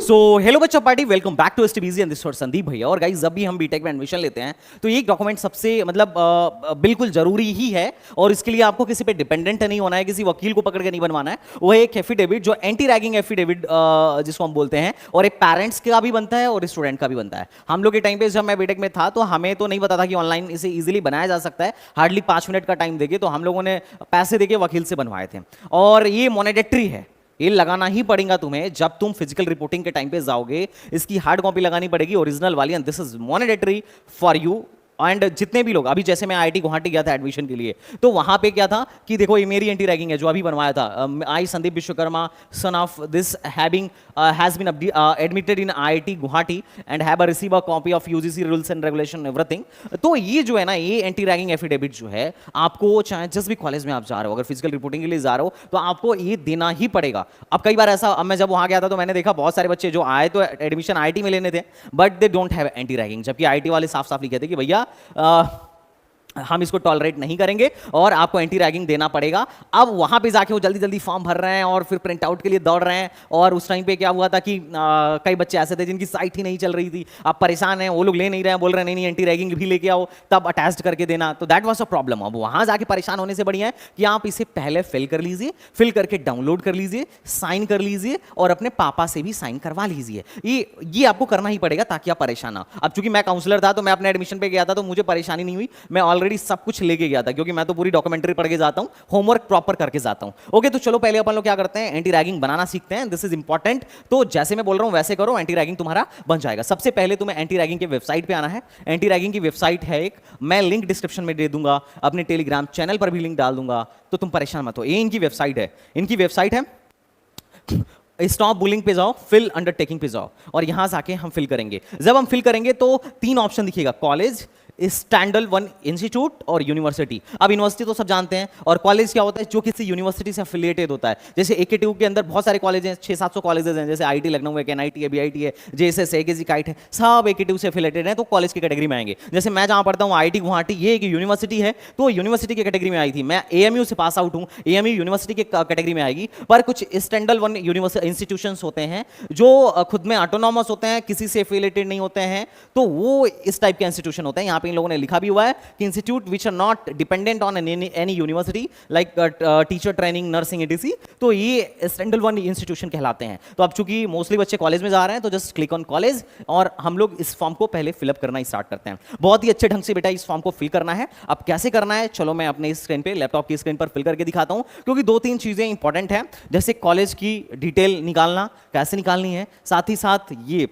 सो hello बच्चों party, welcome back to STBG and this Sandeep भैया। और गाइस, जब भी हम बीटेक में एडमिशन लेते हैं तो ये डॉक्यूमेंट सबसे बिल्कुल जरूरी ही है। और इसके लिए आपको किसी पे डिपेंडेंट नहीं होना है, किसी वकील को पकड़ के नहीं बनवाना है। वो एक एफिडेविट, जो एंटी रैगिंग एफिडेविट जिसको हम बोलते हैं, और एक पेरेंट्स का भी बनता है और स्टूडेंट का भी बनता है। हम लोग के टाइम पे जब मैं बीटेक में था तो हमें तो नहीं पता था कि ऑनलाइन इसे इजीली बनाया जा सकता है। हार्डली 5 मिनट का टाइम देके तो हम लोगों ने पैसे देके वकील से बनवाए थे। और ये मॉनेडेटरी है, ये लगाना ही पड़ेगा तुम्हें जब तुम फिजिकल रिपोर्टिंग के टाइम पे जाओगे। इसकी हार्ड कॉपी लगानी पड़ेगी, ओरिजिनल वाली, and this is mandatory for you. And जितने भी लोग, अभी जैसे मैं आईआईटी गुवाहाटी गया था एडमिशन के लिए, तो वहां पे क्या था कि देखो ये मेरी एंटी रैगिंग है जो अभी बनवाया था। I Sandeep Vishwakarma, son of this having has been admitted in IIT Guwahati and have receive a copy of UGC rules and regulation everything. तो ये जो है ना, ये एंटी रैगिंग एफिडेविट जो है, आपको चाहे जिस भी कॉलेज में आप जा रहे हो, अगर फिजिकल रिपोर्टिंग के लिए जा रहे हो तो आपको ये देना ही पड़ेगा। अब कई बार ऐसा, अब मैं जब वहां गया था तो मैंने देखा बहुत सारे बच्चे जो आए तो एडमिशन आईआईटी में लेने थे, but they don't have anti ragging, जबकि आईआईटी वाले साफ साफ लिखे थे कि भैया हम इसको टॉलरेट नहीं करेंगे और आपको एंटी रैगिंग देना पड़ेगा। अब वहां पे जाके वो जल्दी जल्दी फॉर्म भर रहे हैं और फिर प्रिंट आउट के लिए दौड़ रहे हैं। और उस टाइम पे क्या हुआ था कि कई बच्चे ऐसे थे जिनकी साइट ही नहीं चल रही थी। आप परेशान हैं, वो लोग ले नहीं रहे हैं, बोल रहे हैं नहीं नहीं एंटी रैगिंग भी लेके आओ, तब अटैच्ड करके देना। तो दैट वाज अ प्रॉब्लम। अब वहां जाके परेशान होने से बढ़िया है कि आप इसे पहले फिल कर लीजिए, फिल करके डाउनलोड कर लीजिए, साइन कर लीजिए और अपने पापा से भी साइन करवा लीजिए। ये आपको करना ही पड़ेगा ताकि आप परेशान ना। अब चूंकि मैं काउंसलर था तो मैं अपने एडमिशन पे गया था तो मुझे परेशानी नहीं हुई, मैं ऑलरेडी सब कुछ लेके गया था, क्योंकि मैं तो पूरी डॉक्यूमेंट्री पढ़ के जाता हूं, होमवर्क प्रॉपर करके जाता हूं। ओके, तो चलो पहले अपन लोग क्या करते हैं, एंटी रैगिंग बनाना सीखते हैं। This is important. तो जैसे मैं बोल रहा हूं वैसे करो, एंटी रैगिंग तुम्हारा बन जाएगा। सबसे पहले तुम्हें एंटी रैगिंग की वेबसाइट पे आना है। एंटी रैगिंग की वेबसाइट है एक, मैं लिंक डिस्क्रिप्शन में दे दूंगा, अपने टेलीग्राम चैनल पर भी लिंक डाल दूंगा, तो तुम परेशान मत हो। ये इनकी वेबसाइट है, इनकी वेबसाइट है स्टॉप बुलिंग पे जाओ, फिल अंडरटेकिंग पे जाओ और यहां जाके हम फिल करेंगे। जब हम फिल करेंगे तो 3 ऑप्शन दिखेगा, कॉलेज, स्टैंडर्ड वन इंस्टीट्यूट और यूनिवर्सिटी। अब यूनिवर्सिटी तो सब जानते हैं, और कॉलेज क्या होता है, जो किसी यूनिवर्सिटी से एफिलिएटेड होता है। जैसे एकेटीयू के अंदर बहुत सारे कॉलेज हैं, 600-700 कॉलेजेस हैं, जैसे आईटी लखनऊ है, एनआईटी है, बीआईटी है, जेएसएस है, एकेजी काइट है, सब एकेटीयू से एफिलिएटेड हैं, तो कॉलेज की कैटेगरी में आएंगे। जैसे मैं जहां पढ़ता हूं आईआईटी गुवाहाटी, ये एक यूनिवर्सिटी है, तो यूनिवर्सिटी की कैटेगरी में आई थी। मैं एएमयू से पास आउट हूं, एएमयू यूनिवर्सिटी की कैटेगरी में आएगी। पर कुछ स्टैंडर्ड वन यूनिवर्सिटी इंस्टीट्यूशंस होते हैं जो खुद में ऑटोनॉमस होते हैं, किसी से एफिलिएटेड नहीं होते हैं, तो वो इस टाइप के इंस्टीट्यूशन होते हैं। यहां पे इन लोगों ने लिखा भी हुआ है कि institute which are not dependent on any university like teacher training, nursing, ETC, तो ये स्टैंडर्ड वन इंस्टीट्यूशन कहलाते हैं। तो अब चूंकि मोस्टली बच्चे कॉलेज में जा रहे हैं तो जस्ट क्लिक ऑन कॉलेज और हम लोग इस फॉर्म को पहले फिलअप करना स्टार्ट करते हैं। बहुत ही अच्छे ढंग से बेटा इस फॉर्म को फिल करना है। अब कैसे करना है, चलो मैं अपने स्क्रीन पे, लैपटॉप की स्क्रीन पर फिल करके दिखाता हूं, क्योंकि 2-3 चीजें इंपॉर्टेंट है। जैसे कॉलेज की डिटेल निकालना, कैसे निकालनी है, साथ ही साथ ये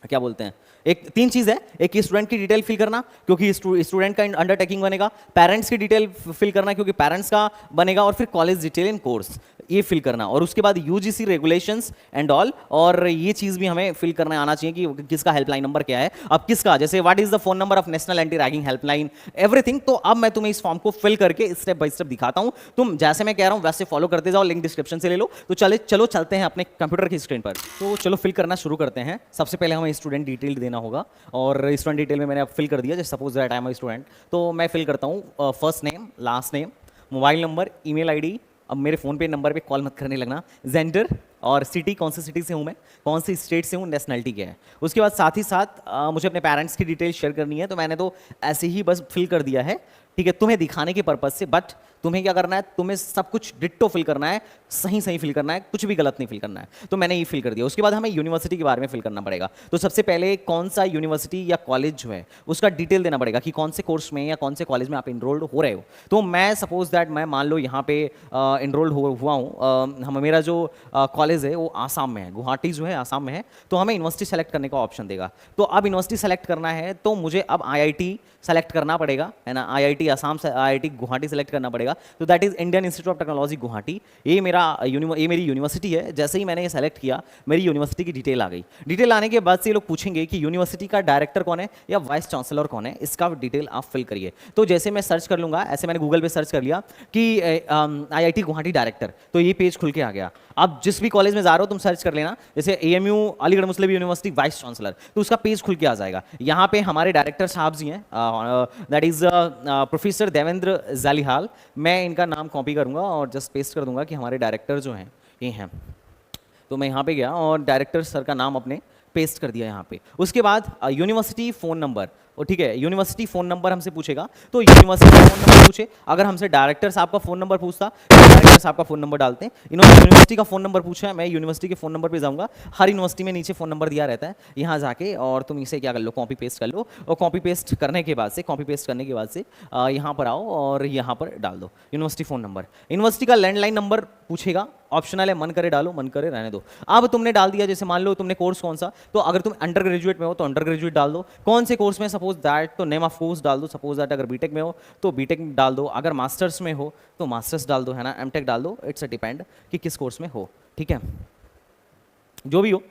क्या बोलते हैं, एक 3 चीज है। एक स्टूडेंट की डिटेल फिल करना, क्योंकि स्टूडेंट का अंडरटेकिंग बनेगा। पेरेंट्स की डिटेल फिल करना, क्योंकि पेरेंट्स का बनेगा। और फिर कॉलेज डिटेल इन कोर्स, ये फिल करना। और उसके बाद यूजीसी रेगुलेशंस एंड ऑल, और ये चीज भी हमें फिल करना आना चाहिए कि किसका हेल्पलाइन नंबर क्या है। अब किसका, जैसे what is the phone number of national anti ragging helpline, everything. तो अब मैं तुम्हें इस फॉर्म को फिल करके स्टेप बाय स्टेप दिखाता हूं, तुम जैसे मैं कह रहा हूं वैसे फॉलो करते जाओ, लिंक डिस्क्रिप्शन से ले लो। तो चलो चलते हैं अपने कंप्यूटर की स्क्रीन पर। तो चलो फिल करना शुरू करते हैं। सबसे पहले हमें स्टूडेंट डिटेल देना होगा, और स्टूडेंट डिटेल में मैंने अब फिल कर दिया। जैसे suppose that I am a student, तो मैं फिल करता हूँ first name, last name, mobile number, email ID. अब मेरे फोन पे नंबर पे कॉल मत करने लगना। जेंडर और सिटी, कौन सी सिटी से हूँ मैं, कौन सी स्टेट से हूँ, नेशनलिटी क्या है। उसके बाद साथ ही साथ मुझे अपने पेरेंट्स की डिटेल शेयर करनी है, तो मैंने तो ऐसे ही बस फिल कर दिया है, ठीक है, तुम्हें दिखाने के पर्पज से। बट तुम्हें क्या करना है, तुम्हें सब कुछ डिट्टो फिल करना है, सही सही फिल करना है, कुछ भी गलत नहीं फिल करना है। तो मैंने ये फिल कर दिया। उसके बाद हमें यूनिवर्सिटी के बारे में फिल करना पड़ेगा। तो सबसे पहले कौन सा यूनिवर्सिटी या कॉलेज जो है उसका डिटेल देना पड़ेगा कि कौन से कोर्स में या कौन से कॉलेज में आप इनरोल्ड हो रहे हो। तो मैं सपोज दैट मैं मान लो यहाँ पे इनरोल्ड हुआ हूँ। मेरा जो कॉलेज है वो आसाम में है, गुवाहाटी जो है आसाम में है। तो हमें यूनिवर्सिटी सेलेक्ट करने का ऑप्शन देगा। तो अब यूनिवर्सिटी सेलेक्ट करना है तो मुझे अब आईआईटी सेलेक्ट करना पड़ेगा, है ना। आईआईटी आसाम से आईआईटी गुवाहाटी सेलेक्ट करना पड़ेगा। तो that is Indian institute of technology Guwahati. ये मेरी यूनिवर्सिटी है। जैसे ही मैंने ये सेलेक्ट किया, मेरी यूनिवर्सिटी की डिटेल आ गई। डिटेल आने के बाद से ये लोग पूछेंगे कि यूनिवर्सिटी का डायरेक्टर कौन है या वाइस चांसलर कौन है, इसका डिटेल आप फिल करिए। तो जैसे मैं सर्च कर लूंगा, ऐसे मैंने गूगल पे सर्च कर लिया कि आईआईटी गुवाहाटी डायरेक्टर, तो ये पेज खुल के आ गया। अब जिस भी कॉलेज में जा रहे हो तुम सर्च कर लेना, जैसे एएमयू अलीगढ़ मुस्लिम यूनिवर्सिटी वाइस चांसलर, तो उसका पेज खुल के आ जाएगा। यहाँ पे हमारे डायरेक्टर साहब जी हैं, दैट इज प्रोफेसर देवेंद्र जालिहाल। मैं इनका नाम कॉपी करूंगा और जस्ट पेस्ट कर दूंगा कि हमारे डायरेक्टर जो हैं ये हैं। तो मैं यहाँ पे गया और डायरेक्टर सर का नाम अपने पेस्ट कर दिया यहाँ पे। उसके बाद यूनिवर्सिटी फ़ोन नंबर, और ठीक है यूनिवर्सिटी फ़ोन नंबर हमसे पूछेगा, तो यूनिवर्सिटी फ़ोन नंबर पूछे। अगर हमसे डायरेक्टर साहब का फ़ोन नंबर पूछता तो डायरेक्टर साहब का फ़ोन नंबर डालते हैं। इन्होंने यूनिवर्सिटी का फ़ोन नंबर पूछा है, मैं यूनिवर्सिटी के फ़ोन नंबर पे जाऊँगा। हर यूनिवर्सिटी में नीचे फ़ोन नंबर दिया रहता है, यहाँ जाके और तुम इसे क्या कर लो, कॉपी पेस्ट कर लो। और कॉपी पेस्ट करने के बाद से यहाँ पर आओ और यहाँ पर डाल दो यूनिवर्सिटी फ़ोन नंबर। यूनिवर्सिटी का लैंडलाइन नंबर पूछेगा, ऑप्शनल है, मन करे डालो, मन करे रहने दो। अब तुमने डाल दिया, जैसे मान लो तुमने कोर्स कौन सा, तो अगर तुम अंडर ग्रेजुएट में हो तो अंडर ग्रेजुएट डाल दो। कौन से कोर्स में, सपोज दैट, तो नेम ऑफ कोर्स डाल दो। सपोज दैट अगर बीटेक में हो तो बीटेक डाल दो, अगर मास्टर्स में हो तो मास्टर्स डाल दो, है ना, एमटेक डाल दो। इट्स अ डिपेंड कि किस कोर्स में हो, ठीक है, जो भी हो।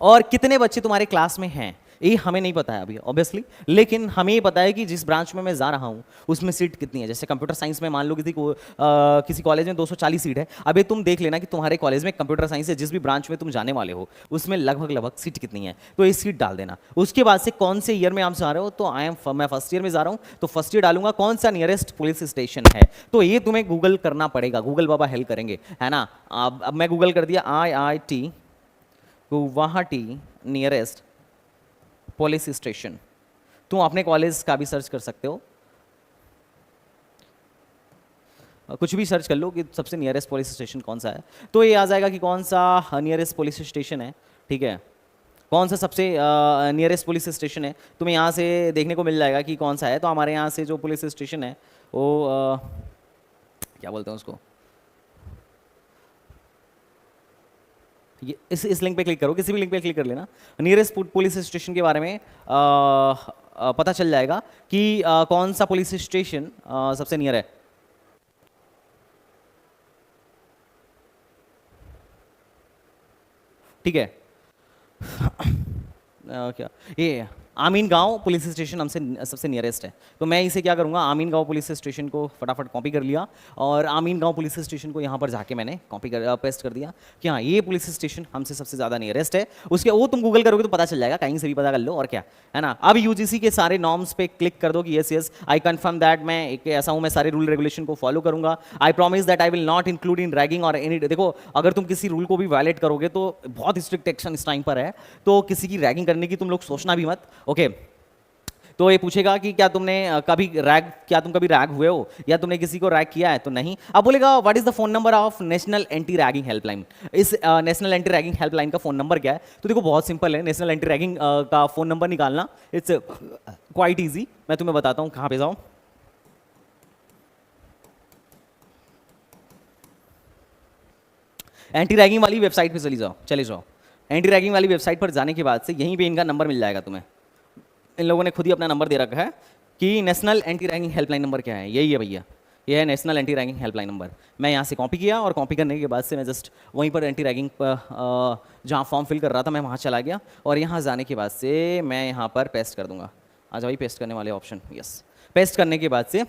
और कितने बच्चे तुम्हारे क्लास में हैं ये हमें नहीं पता है अभी ऑब्वियसली, लेकिन हमें ये पता है कि जिस ब्रांच में मैं जा रहा हूँ उसमें सीट कितनी है। जैसे कंप्यूटर साइंस में मान लो किसी कॉलेज में 240 सीट है। अभी तुम देख लेना कि तुम्हारे कॉलेज में कंप्यूटर साइंस है, जिस भी ब्रांच में तुम जाने वाले हो उसमें लगभग सीट कितनी है, तो ये सीट डाल देना। उसके बाद से कौन से ईयर में आप जा रहे हो, तो मैं फर्स्ट ईयर में जा रहा हूँ तो फर्स्ट ईयर डालूंगा। कौन सा नियरेस्ट पुलिस स्टेशन है, तो ये तुम्हें गूगल करना पड़ेगा, गूगल बाबा हेल्प करेंगे, है ना। अब मैं गूगल कर दिया IIT Guwahati nearest police station. तुम अपने कॉलेज का भी सर्च कर सकते हो, कुछ भी सर्च कर लो कि सबसे नियरेस्ट पुलिस स्टेशन कौन सा है, तो ये आ जाएगा कि कौन सा नियरेस्ट पुलिस स्टेशन है, ठीक है, कौन सा सबसे नियरेस्ट पुलिस स्टेशन है। तुम्हें यहाँ से देखने को मिल जाएगा कि कौन सा है। तो हमारे यहाँ से जो पुलिस स्टेशन है वो क्या बोलते हैं उसको, इस लिंक पे क्लिक करो, किसी भी लिंक पे क्लिक कर लेना। नियरेस्ट पुलिस स्टेशन के बारे में पता चल जाएगा कि कौन सा पुलिस स्टेशन सबसे नियर है। ठीक है क्या ये आमीन गांव पुलिस स्टेशन हमसे सबसे नियरेस्ट है, तो मैं इसे क्या करूंगा, आमीन गांव पुलिस स्टेशन को फटाफट कॉपी कर लिया और आमीन गांव पुलिस स्टेशन को यहाँ पर जाके मैंने पेस्ट कर दिया कि हाँ ये पुलिस स्टेशन हमसे सबसे ज़्यादा नियरेस्ट है। उसके वो तुम गूगल करोगे तो पता चल जाएगा, कहीं से भी पता कर लो, और क्या है ना। अब यूजीसी के सारे नॉर्म्स पे क्लिक कर दो कि यस आई कन्फर्म दैट मैं एक ऐसा हूँ, मैं सारे रूल रेगुलेशन को फॉलो करूंगा। I promise that I will not include in ragging और एनी। देखो अगर तुम किसी रूल को भी वायलेट करोगे तो बहुत स्ट्रिक्ट एक्शन इस टाइम पर है, तो किसी की रैगिंग करने की तुम लोग सोचना भी मत, ओके। तो ये पूछेगा कि क्या तुम कभी रैग हुए हो या तुमने किसी को रैग किया है, तो नहीं। अब बोलेगा what is the phone number of national anti ragging helpline. इस नेशनल एंटी रैगिंग हेल्पलाइन का फोन नंबर क्या है, तो देखो बहुत सिंपल है, नेशनल एंटी रैगिंग का फोन नंबर निकालना इट्स क्वाइट इजी। मैं तुम्हें बताता हूँ कहाँ पे जाऊँ। एंटी रैगिंग वाली वेबसाइट पे चले जाओ। एंटी रैगिंग वाली वेबसाइट पर जाने के बाद से यहीं पे इनका नंबर मिल जाएगा तुम्हें। इन लोगों ने खुद ही अपना नंबर दे रखा है कि national anti ragging helpline number क्या है, यही है भैया, ये है national anti ragging helpline number. मैं यहाँ से कॉपी किया और कॉपी करने के बाद से मैं जस्ट वहीं पर एंटी रैगिंग जहाँ फॉर्म फिल कर रहा था मैं वहाँ चला गया और यहाँ जाने के बाद से मैं यहाँ पर पेस्ट कर दूंगा। आज भाई पेस्ट करने वाले ऑप्शन, यस, पेस्ट करने के बाद से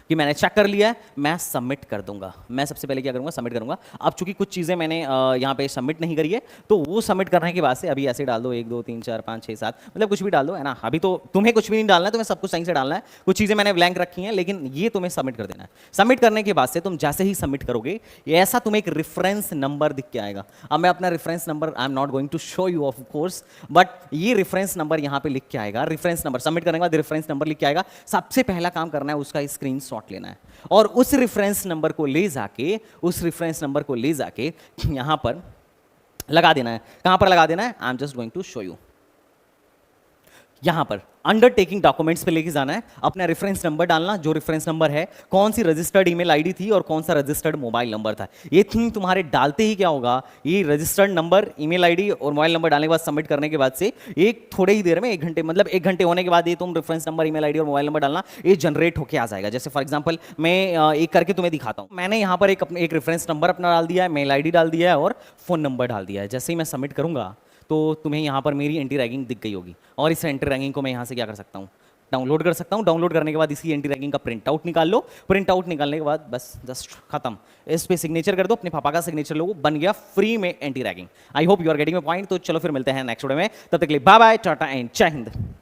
कि मैंने चेक कर लिया है, मैं सबमिट कर दूंगा। मैं सबसे पहले क्या करूंगा, सबमिट करूंगा। अब चूंकि कुछ चीज़ें मैंने यहाँ पे सबमिट नहीं करी है, तो वो सबमिट करने के बाद से अभी ऐसे डाल दो 1 2 3 4 5 6 7, मतलब कुछ भी डाल दो, है ना। अभी तो तुम्हें कुछ भी नहीं डालना है, तुम्हें सब कुछ सही से डालना है। कुछ चीज़ें मैंने ब्लैंक रखी हैं, लेकिन ये तुम्हें सबमिट कर देना है। सबमिट करने के बाद से तुम जैसे ही सबमिट करोगे ऐसा तुम्हें एक रेफरेंस नंबर दिख के आएगा। अब मैं अपना reference number I am not going to show you of course, but ये रेफरेंस नंबर यहाँ पे लिख के आएगा। रेफरेंस नंबर सबमिट करने के बाद रेफरेंस नंबर लिख के आएगा। सबसे पहला काम करना है उसका स्क्रीनशॉट लेना है और उस रेफरेंस नंबर को ले जाके यहां पर लगा देना है। कहां पर लगा देना है, I am just going to show you. यहां पर अंडरटेकिंग डॉक्यूमेंट्स पे लेके जाना है, अपना रेफरेंस नंबर डालना, जो रेफरेंस नंबर है, कौन सी रजिस्टर्ड ईमेल आईडी थी और कौन सा रजिस्टर्ड मोबाइल नंबर था। ये थिंग तुम्हारे डालते ही क्या होगा, ये रजिस्टर्ड नंबर, ईमेल आईडी और मोबाइल नंबर डालने के बाद सबमिट करने के बाद से एक थोड़े ही देर में 1 घंटे, मतलब 1 घंटे होने के बाद ये तुम रेफरेंस नंबर, ईमेल आईडी और मोबाइल नंबर डालना, ये जनरेट होकर आ जाएगा। जैसे फॉर एग्जाम्पल मैं एक करके तुम्हें दिखाता हूँ। मैंने यहाँ पर एक रेफरेंस नंबर अपना डाल दिया है, मेल आईडी डाल दिया है और फोन नंबर डाल दिया है। जैसे ही मैं सबमिट करूंगा तो तुम्हें यहाँ पर मेरी एंटी रैगिंग दिख गई होगी और इस एंटी रैगिंग को मैं यहाँ से क्या कर सकता हूँ, डाउनलोड कर सकता हूँ। डाउनलोड करने के बाद इसी एंटी रैगिंग का प्रिंट आउट निकाल लो। प्रिंट आउट निकालने के बाद बस जस्ट खत्म, इस पे सिग्नेचर कर दो, अपने पापा का सिग्नेचर लो, बन गया फ्री में anti ragging. I hope you are getting my point. तो चलो फिर मिलते हैं नेक्स्ट वीडियो में, तब तक के लिए बाय बाय, टाटा एंड जय हिंद।